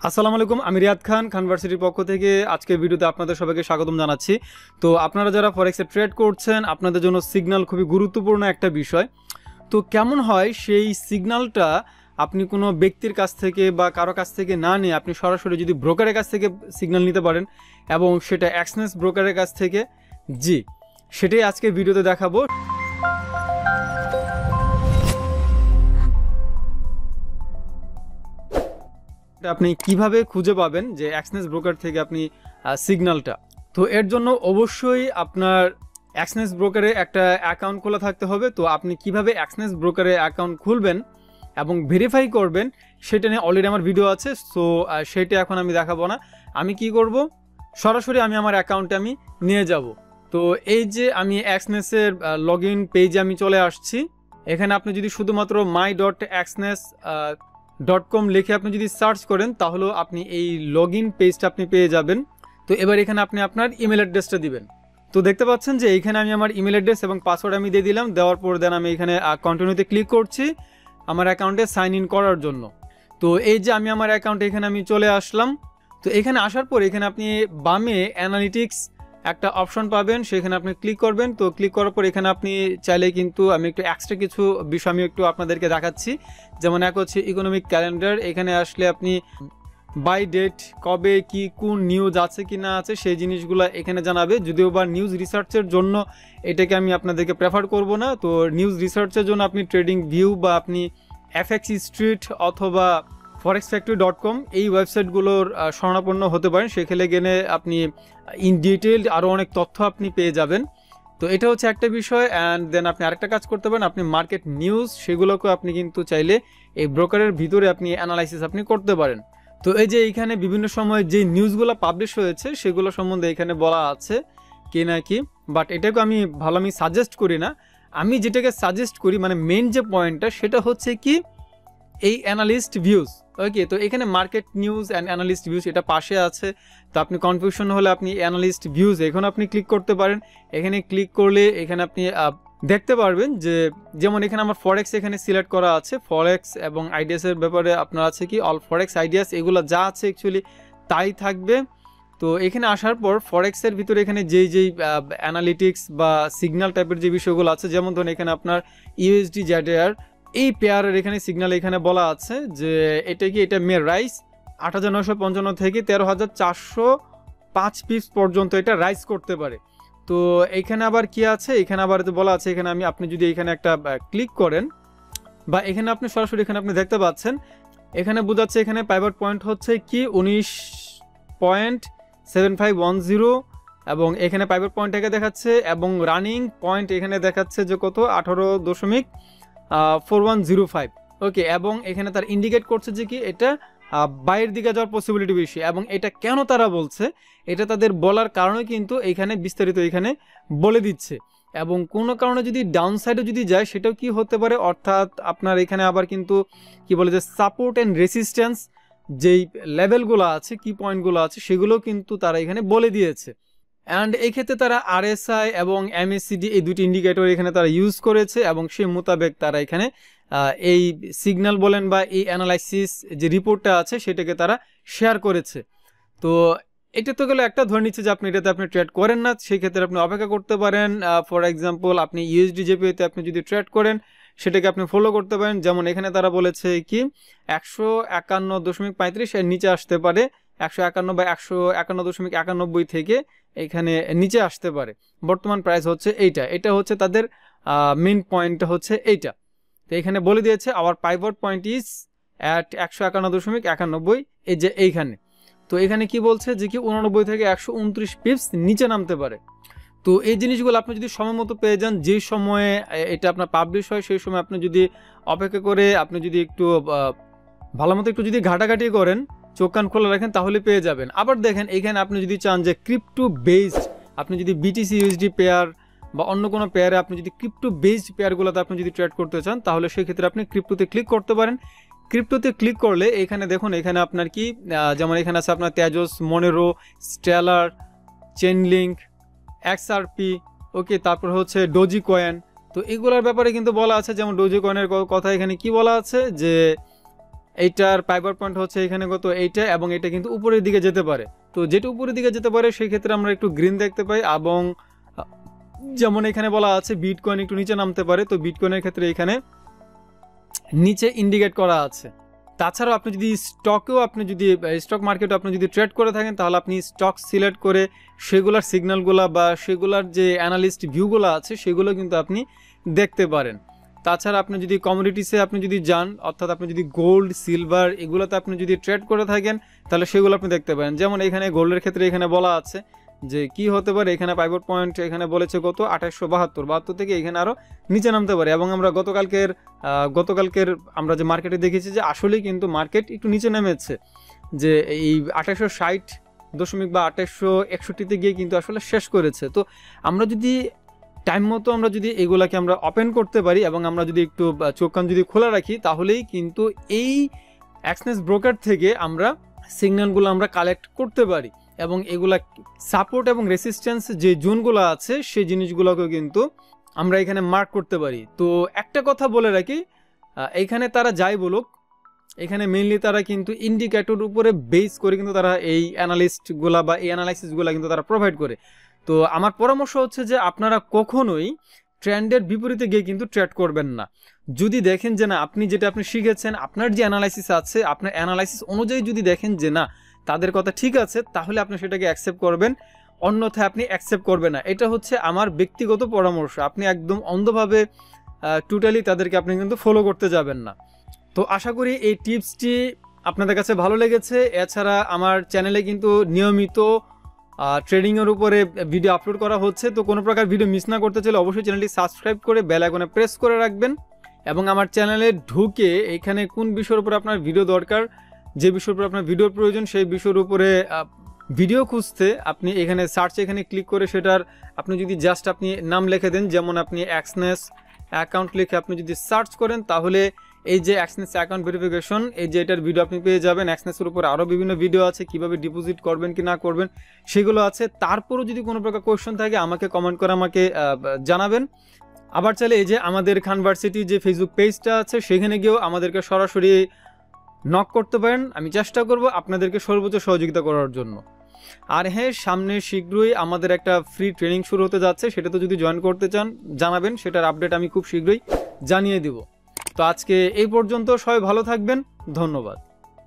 আসসালামু আলাইকুম, আমি রিয়াদ খান খানভার্সিটির পক্ষ থেকে আজকের ভিডিওতে আপনাদের সবাইকে স্বাগতম জানাচ্ছি। তো আপনারা যারা ফরেক্সে ট্রেড করছেন, আপনাদের জন্য সিগন্যাল খুবই গুরুত্বপূর্ণ একটা বিষয়। তো কেমন হয় সেই সিগন্যালটা আপনি কোনো ব্যক্তির কাছ থেকে বা কারো কাছ থেকে না নিয়ে আপনি সরাসরি যদি ব্রোকারের কাছ থেকে সিগন্যাল নিতে পারেন, এবং সেটা এক্সচেঞ্জ ব্রোকারের কাছ থেকে। জি, সেটাই আজকে ভিডিওতে দেখাবো। আপনি কিভাবে খুঁজে পাবেন যে এক্সচেঞ্জ ব্রোকার থেকে আপনি সিগন্যালটা। তো এর জন্য অবশ্যই আপনার এক্সচেঞ্জ ব্রোকারে একটা অ্যাকাউন্ট খোলা থাকতে হবে। তো আপনি কিভাবে এক্সচেঞ্জ ব্রোকারে অ্যাকাউন্ট খুলবেন এবং ভেরিফাই করবেন সেটা নিয়ে অলরেডি আমার ভিডিও আছে। সো সেটা এখন আমি দেখাবো না। আমি কি করব, সরাসরি আমি আমার অ্যাকাউন্টে আমি নিয়ে যাব। তো এই যে আমি এক্সচেঞ্জের লগ ইন পেজে আমি চলে আসছি। এখানে আপনি যদি শুধুমাত্র my.exchange.com লিখে আপনি যদি সার্চ করেন তাহলে আপনি এই লগ ইন পেজটা আপনি পেয়ে যাবেন। তো এবার এখানে আপনি আপনার ইমেল অ্যাড্রেসটা দিবেন। তো দেখতে পাচ্ছেন যে এইখানে আমি আমার ইমেল অ্যাড্রেস এবং পাসওয়ার্ড আমি দিয়ে দিলাম। দেওয়ার পর দেন আমি এখানে কন্টিনিউতে ক্লিক করছি আমার অ্যাকাউন্টে সাইন ইন করার জন্য। তো এই যে আমি আমার অ্যাকাউন্টে এখানে আমি চলে আসলাম। তো এখানে আসার পর এখানে আপনি বামে অ্যানালিটিক্স একটা অপশন পাবেন, সেখানে আপনি ক্লিক করবেন। তো ক্লিক করার পর এখানে আপনি চাইলে কিন্তু আমি একটু এক্সট্রা কিছু বিষয় আমি একটু আপনাদেরকে দেখাচ্ছি। যেমন এক হচ্ছে ইকোনমিক ক্যালেন্ডার। এখানে আসলে আপনি বাই ডেট কবে কি কোন নিউজ আছে কি না আছে সেই জিনিসগুলো এখানে জানাবে। যদিও বা নিউজ রিসার্চের জন্য এটাকে আমি আপনাদেরকে প্রেফার করব না। তো নিউজ রিসার্চের জন্য আপনি ট্রেডিং ভিউ বা আপনি FX স্ট্রিট অথবা forexfactory.com এই ওয়েবসাইটগুলোর শরণাপন্ন হতে পারেন। সেখানে গেলে আপনি ইন ডিটেইল আরও অনেক তথ্য আপনি পেয়ে যাবেন। তো এটা হচ্ছে একটা বিষয়। অ্যান্ড দেন আপনি আরেকটা কাজ করতে পারেন, আপনি মার্কেট নিউজ সেগুলোকে আপনি কিন্তু চাইলে এই ব্রোকারের ভিতরে আপনি অ্যানালাইসিস আপনি করতে পারেন। তো এই যে এইখানে বিভিন্ন সময় যে নিউজগুলো পাবলিশ হয়েছে সেগুলো সম্বন্ধে এখানে বলা আছে কি না কি, বাট এটাকে আমি সাজেস্ট করি না। আমি যেটাকে সাজেস্ট করি মানে মেন যে পয়েন্টটা সেটা হচ্ছে কি এই অ্যানালিস্ট ভিউজ। ওকে, তো এখানে market news and analyst views এটা পাশে আছে। তো আপনি কনফিউশন হলে আপনি অ্যানালিস্ট ভিউজ এখন আপনি ক্লিক করতে পারেন। এখানে ক্লিক করলে এখানে আপনি দেখতে পারবেন যে যেমন এখানে আমার ফরেক্স এখানে সিলেক্ট করা আছে। ফরেক্স এবং আইডিয়াসের ব্যাপারে আপনার আছে কি অল ফরেক্স আইডিয়াস, এগুলো যা আছে অ্যাকচুয়ালি তাই থাকবে। তো এখানে আসার পর ফরেক্সের ভিতরে এখানে যেই অ্যানালিটিক্স বা সিগন্যাল টাইপের যে বিষয়গুলো আছে, যেমন ধরুন এখানে আপনার USD ZAR এই পেয়ারের এখানে সিগন্যাল এখানে বলা আছে যে এটা কি এটা মে রাইস 8,955 থেকে 13,405 পিপস পর্যন্ত এটা রাইস করতে পারে। তো এখানে আবার কি আছে, এখানে আবার বলা আছে এখানে আপনি যদি এখানে একটা ক্লিক করেন বা এখানে আপনি সরাসরি এখানে আপনি দেখতে পাচ্ছেন এখানে বোঝাচ্ছে এখানে পাইভট পয়েন্ট হচ্ছে কি 19.7510 এবং এখানে পাইভট পয়েন্ট এখানে দেখাচ্ছে এবং রানিং পয়েন্ট এখানে দেখাচ্ছে যে কত 18.4105। ওকে, এবং এখানে তার ইন্ডিকেট করছে যে কি এটা বাইরের দিকে যাওয়ার পসিবিলিটি বেশি। এবং এটা কেন তারা বলছে এটা তাদের বলার কারণে কিন্তু এখানে বিস্তারিত এখানে বলে দিচ্ছে। এবং কোনো কারণে যদি ডাউন সাইডে যদি যায় সেটাও কি হতে পারে, অর্থাৎ আপনার এখানে আবার কিন্তু কি বলে যে সাপোর্ট অ্যান্ড রেসিস্ট্যান্স যেই লেভেলগুলো আছে কি পয়েন্টগুলো আছে সেগুলো কিন্তু তারা এখানে বলে দিয়েছে। অ্যান্ড এই ক্ষেত্রে তারা RSI এবং MACD এই দুটি ইন্ডিকেটর এখানে তারা ইউজ করেছে এবং সেই মোতাবেক তারা এখানে এই সিগন্যাল বলেন বা এই অ্যানালাইসিস যে রিপোর্টটা আছে সেটাকে তারা শেয়ার করেছে। তো এটা তো গেলে একটা ধরে নিচ্ছে যে আপনি এটাতে আপনি ট্রেড করেন না, সেই ক্ষেত্রে আপনি অপেক্ষা করতে পারেন। ফর এক্সাম্পল আপনি USD JPY-তে আপনি যদি ট্রেড করেন সেটাকে আপনি ফলো করতে পারেন। যেমন এখানে তারা বলেছে কি 151.35 এর নিচে আসতে পারে, 151 বা 151.91 থেকে এখানে নিচে আসতে পারে। বর্তমান প্রাইস হচ্ছে এটা হচ্ছে তাদের মেন পয়েন্টটা হচ্ছে এইটা। তো এখানে বলে দিয়েছে our pivot point is at 151.91 এই যে এইখানে। তো এখানে কি বলছে যে কি 89 থেকে 129 পিপস নিচে নামতে পারে। তো এই জিনিসগুলো আপনি যদি সময় মতো পেয়ে যান, যে সময়ে এটা আপনার পাবলিশ হয় সেই সময় আপনি যদি অপেক্ষা করে আপনি যদি একটু ভালো মতো একটু যদি ঘাটাঘাটি করেন, চোখ কান খোলা রাখেন তাহলে পেয়ে যাবেন। আবার দেখেন এখানে আপনি যদি চান যে ক্রিপ্টো বেসড আপনি যদি BTC USD পেয়ার বা অন্য কোনো পেয়ারে আপনি যদি ক্রিপ্টো বেসড পেয়ারগুলোতে আপনি যদি ট্রেড করতে চান তাহলে সেক্ষেত্রে আপনি ক্রিপ্টোতে ক্লিক করতে পারেন। ক্রিপ্টোতে ক্লিক করলে এখানে দেখুন এখানে আপনার কি যেমন এখানে আছে আপনার তেজস, মনেরো, স্টেলার, চেনলিঙ্ক, XRP, ওকে, তারপর হচ্ছে ডোজি কয়েন। তো এগুলোর ব্যাপারে কিন্তু বলা আছে, যেমন ডোজি কয়েনের কথা এখানে কি বলা আছে যে এইটার পাইবার পয়েন্ট হচ্ছে এখানে কত এইটা, এবং এটা কিন্তু উপরের দিকে যেতে পারে। তো যেটা উপরের দিকে যেতে পারে সেই ক্ষেত্রে আমরা একটু গ্রিন দেখতে পাই, এবং যেমন এখানে বলা আছে বিটকয়েন একটু নিচে নামতে পারে, তো বিটকয়েনের ক্ষেত্রে এখানে নিচে ইন্ডিকেট করা আছে। তাছাড়াও আপনি যদি স্টক মার্কেটে আপনি যদি ট্রেড করে থাকেন, তাহলে আপনি স্টক সিলেক্ট করে সেগুলোর সিগন্যালগুলো বা সেগুলোর যে অ্যানালিস্ট ভিউগুলো আছে সেগুলো কিন্তু আপনি দেখতে পারেন। তাছাড়া আপনি যদি কমোডিটিসে আপনি যদি যান, অর্থাৎ আপনি যদি গোল্ড সিলভার এগুলোতে আপনি যদি ট্রেড করে থাকেন, তাহলে সেগুলো আপনি দেখতে পারেন। যেমন এখানে গোল্ডের ক্ষেত্রে এখানে বলা আছে যে কি হতে পারে, এখানে পাইভট পয়েন্ট এখানে বলেছে কত 2872 থেকে এখানে আরও নিচে নামতে পারে। এবং আমরা গতকালকের আমরা যে মার্কেটে দেখেছি যে আসলেই কিন্তু মার্কেট একটু নিচে নেমেছে, যে এই 2860 বা 2861 গিয়ে কিন্তু আসলে শেষ করেছে। তো আমরা যদি টাইম মতো আমরা যদি এগুলাকে আমরা ওপেন করতে পারি এবং আমরা যদি একটু চোখ কান যদি খোলা রাখি, তাহলেই কিন্তু এই এক্সচেঞ্জ ব্রোকার থেকে আমরা সিগন্যালগুলো আমরা কালেক্ট করতে পারি, এবং এগুলা সাপোর্ট এবং রেসিস্ট্যান্স যে জোনগুলো আছে সেই জিনিসগুলোকেও কিন্তু আমরা এখানে মার্ক করতে পারি। তো একটা কথা বলে রাখি, এইখানে তারা যাই বলুক, এখানে মেইনলি তারা কিন্তু ইন্ডিকেটর উপরে বেস করে কিন্তু তারা এই অ্যানালিস্টগুলা বা এই অ্যানালাইসিসগুলো কিন্তু তারা প্রোভাইড করে। তো আমার পরামর্শ হচ্ছে যে আপনারা কখনোই ট্রেন্ডের বিপরীতে গিয়ে কিন্তু ট্রেড করবেন না। যদি দেখেন যে না আপনি শিখেছেন, আপনার যে অ্যানালাইসিস আছে, আপনার অ্যানালাইসিস অনুযায়ী যদি দেখেন যে না তাদের কথা ঠিক আছে, তাহলে আপনি সেটাকে অ্যাকসেপ্ট করবেন, অন্যথায় আপনি অ্যাকসেপ্ট করবেন না। এটা হচ্ছে আমার ব্যক্তিগত পরামর্শ। আপনি একদম অন্ধভাবে টোটালি তাদেরকে আপনি কিন্তু ফলো করতে যাবেন না। তো আশা করি এই টিপসটি আপনাদের কাছে ভালো লেগেছে। এছাড়া আমার চ্যানেলে কিন্তু নিয়মিত ট্রেডিংয়ের উপরে ভিডিও আপলোড করা হচ্ছে। তো কোনো প্রকার ভিডিও মিস না করতে চাইলে অবশ্যই চ্যানেলটি সাবস্ক্রাইব করে বেল আইকনে প্রেস করে রাখবেন, এবং আমার চ্যানেলে ঢুকে এখানে কোন বিষয়ের উপরে আপনার ভিডিও দরকার, যে বিষয়ের উপরে আপনার ভিডিওর প্রয়োজন, সেই বিষয়ের উপরে ভিডিও খুঁজতে আপনি এখানে সার্চ এখানে ক্লিক করে সেটার আপনি যদি জাস্ট আপনি নাম লিখে দেন, যেমন আপনি এক্সনেস অ্যাকাউন্ট লিখে আপনি যদি সার্চ করেন, তাহলে এই যে এক্সনেস অ্যাকাউন্ট ভেরিফিকেশন এই যে এটার ভিডিও আপনি পেয়ে যাবেন। এক্সনেসের উপর আরও বিভিন্ন ভিডিও আছে, কিভাবে ডিপোজিট করবেন কি না করবেন সেগুলো আছে। তারপরও যদি কোনো প্রকার কোয়েশ্চেন থাকে আমাকে কমেন্ট করে আমাকে জানাবেন। আবার চাইলে এই যে আমাদের খান ভার্সিটি যে ফেসবুক পেজটা আছে সেখানে গিয়েও আমাদেরকে সরাসরি নক করতে পারেন। আমি চেষ্টা করব আপনাদেরকে সর্বোচ্চ সহযোগিতা করার জন্য। আর হ্যাঁ, সামনে শীঘ্রই আমাদের একটা ফ্রি ট্রেনিং শুরু হতে যাচ্ছে, সেটাতে যদি জয়েন করতে চান জানাবেন, সেটার আপডেট আমি খুব শীঘ্রই জানিয়ে দিব। তো আজকে এই পর্যন্ত, সবাই ভালো থাকবেন, ধন্যবাদ।